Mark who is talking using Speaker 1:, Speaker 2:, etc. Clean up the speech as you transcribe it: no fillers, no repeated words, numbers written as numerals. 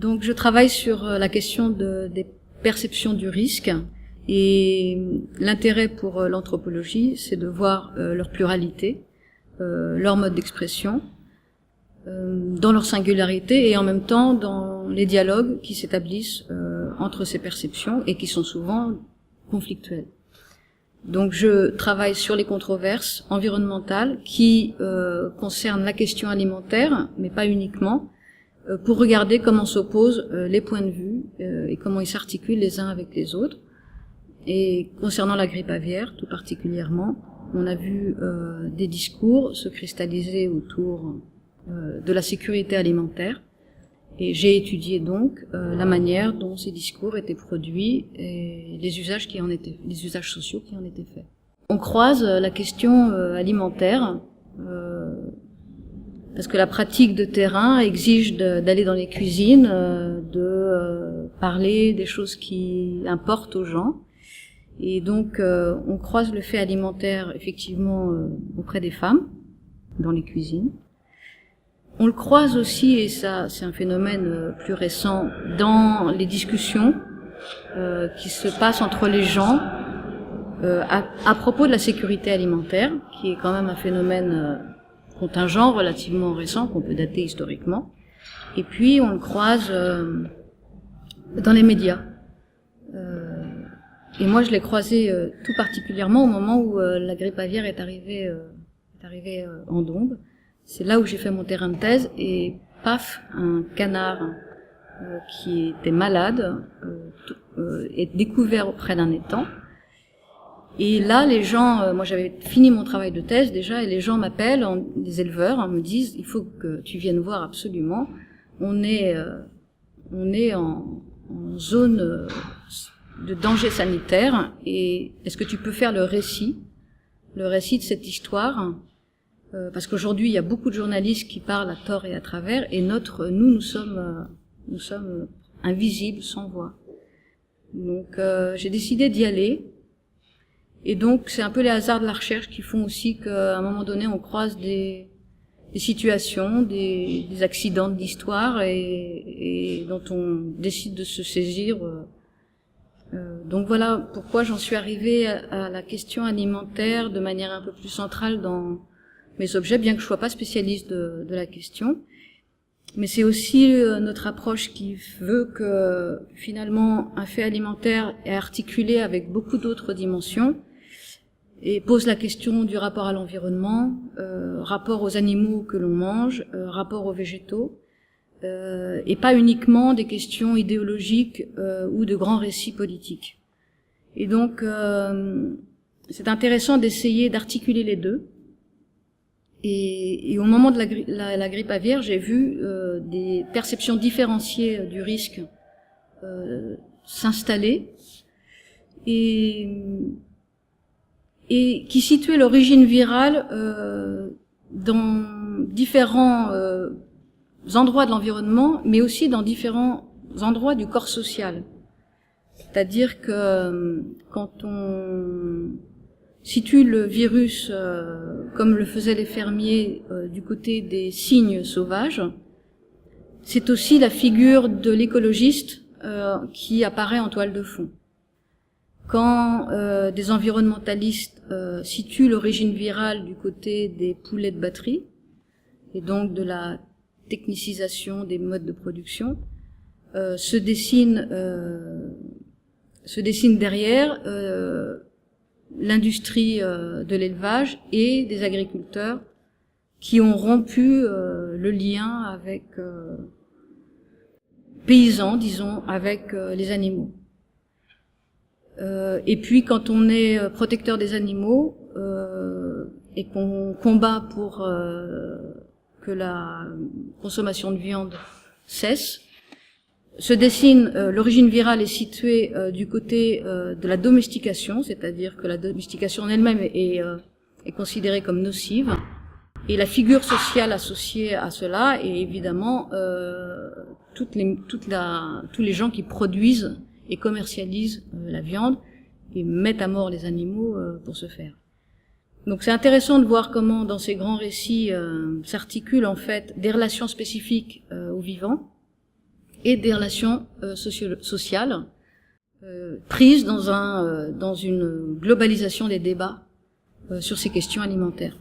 Speaker 1: Donc je travaille sur la question des perceptions du risque, et l'intérêt pour l'anthropologie, c'est de voir leur pluralité, leur mode d'expression, dans leur singularité, et en même temps dans les dialogues qui s'établissent entre ces perceptions et qui sont souvent conflictuels. Donc je travaille sur les controverses environnementales qui concernent la question alimentaire, mais pas uniquement, pour regarder comment s'opposent les points de vue et comment ils s'articulent les uns avec les autres. Et concernant la grippe aviaire tout particulièrement, on a vu des discours se cristalliser autour de la sécurité alimentaire. Et j'ai étudié donc la manière dont ces discours étaient produits et les usages sociaux qui en étaient faits. On croise la question alimentaire parce que la pratique de terrain exige d'aller dans les cuisines, de parler des choses qui importent aux gens. Et donc on croise le fait alimentaire effectivement auprès des femmes dans les cuisines. On le croise aussi, et ça c'est un phénomène plus récent, dans les discussions qui se passent entre les gens à propos de la sécurité alimentaire, qui est quand même un phénomène contingent, relativement récent, qu'on peut dater historiquement. Et puis on le croise dans les médias. Et moi je l'ai croisé tout particulièrement au moment où la grippe aviaire est arrivée en Dombes. C'est là où j'ai fait mon terrain de thèse, et paf, un canard qui était malade est découvert auprès d'un étang. Et là, les gens, moi j'avais fini mon travail de thèse déjà, et les gens m'appellent, des éleveurs, me disent il faut que tu viennes voir absolument. On est en zone de danger sanitaire, et est-ce que tu peux faire le récit de cette histoire? Parce qu'aujourd'hui, il y a beaucoup de journalistes qui parlent à tort et à travers, et nous sommes invisibles, sans voix. Donc, j'ai décidé d'y aller. Et donc, c'est un peu les hasards de la recherche qui font aussi qu'à un moment donné, on croise des situations, des accidents de l'histoire, et dont on décide de se saisir. Donc voilà pourquoi j'en suis arrivée à la question alimentaire de manière un peu plus centrale dans mes objets, bien que je sois pas spécialiste de la question. Mais c'est aussi notre approche qui veut que finalement un fait alimentaire est articulé avec beaucoup d'autres dimensions et pose la question du rapport à l'environnement, rapport aux animaux que l'on mange, rapport aux végétaux, et pas uniquement des questions idéologiques ou de grands récits politiques. Et donc c'est intéressant d'essayer d'articuler les deux. Et au moment de la grippe aviaire, j'ai vu des perceptions différenciées du risque s'installer et qui situaient l'origine virale dans différents endroits de l'environnement, mais aussi dans différents endroits du corps social. C'est-à-dire que quand on situe le virus comme le faisaient les fermiers du côté des cygnes sauvages, c'est aussi la figure de l'écologiste qui apparaît en toile de fond. Quand des environnementalistes situent l'origine virale du côté des poulets de batterie, et donc de la technicisation des modes de production, se dessine derrière l'industrie de l'élevage et des agriculteurs qui ont rompu le lien avec paysans, disons, avec les animaux. Et puis quand on est protecteur des animaux et qu'on combat pour que la consommation de viande cesse, se dessine, l'origine virale est située du côté de la domestication, c'est-à-dire que la domestication en elle-même est considérée comme nocive, et la figure sociale associée à cela est évidemment tous les gens qui produisent et commercialisent la viande et mettent à mort les animaux pour ce faire. Donc c'est intéressant de voir comment dans ces grands récits s'articulent en fait des relations spécifiques aux vivants, et des relations sociales prises dans une globalisation des débats sur ces questions alimentaires.